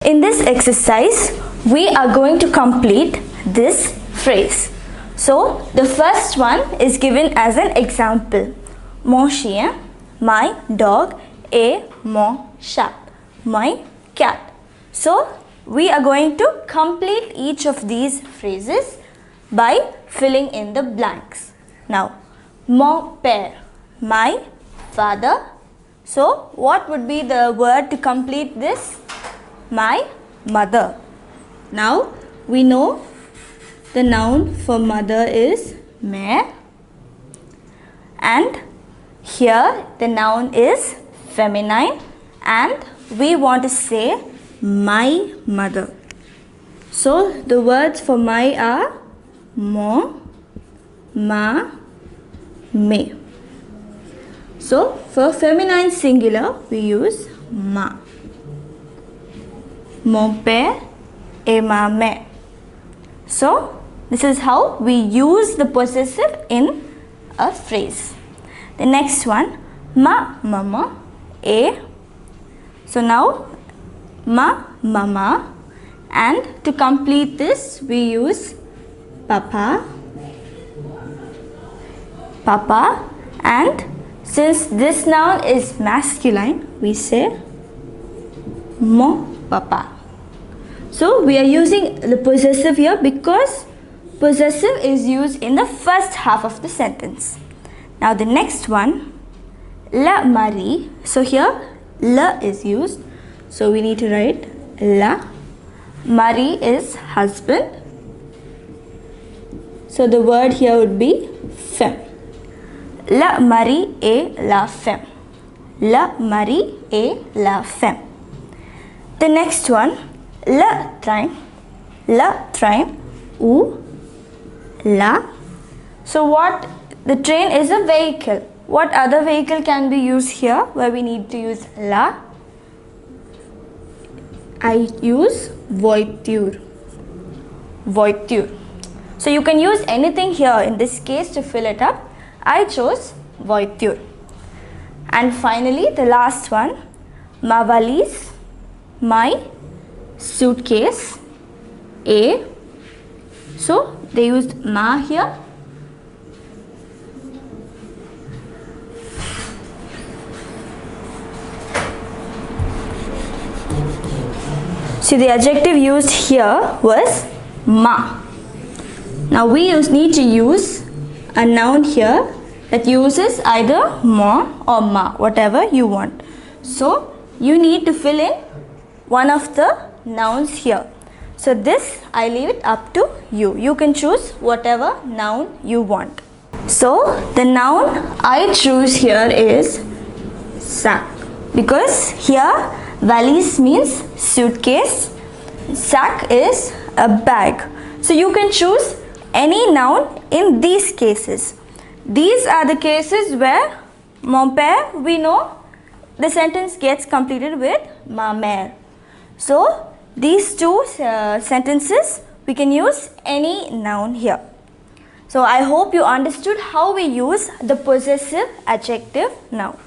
In this exercise, we are going to complete this phrase. So, the first one is given as an example. Mon chien, my dog, et mon chat, my cat. So, we are going to complete each of these phrases by filling in the blanks. Now, mon père, my father. So, what would be the word to complete this? My mother. Now, we know the noun for mother is mère, and here the noun is feminine, and we want to say my mother. So, the words for my are mon, ma, me. So, for feminine singular, we use ma. Mon père et ma mère. So, this is how we use the possessive in a phrase. The next one, ma maman et. So now, ma mama, and to complete this, we use papa, papa, and since this noun is masculine, we say mon papa. So we are using the possessive here because possessive is used in the first half of the sentence. Now the next one, la Marie. So here la is used. So we need to write la. Marie is husband. So the word here would be femme. La Marie et la femme. La Marie et la femme. The next one, le train ou la. So what, the train is a vehicle. What other vehicle can be used here where we need to use la? I use voiture. Voiture. So you can use anything here in this case to fill it up. I chose voiture. And finally the last one, ma valise, my suitcase, a. So they used ma here. So the adjective used here was ma. Now we need to use a noun here that uses either mon or ma, whatever you want. So you need to fill in one of the nouns here. So this I leave it up to you. You can choose whatever noun you want. So the noun I choose here is sac, because here valise means suitcase, sac is a bag. So you can choose any noun in these cases. These are the cases where mon père, we know the sentence gets completed with ma mère. So these two sentences, we can use any noun here. So I hope you understood how we use the possessive adjective now.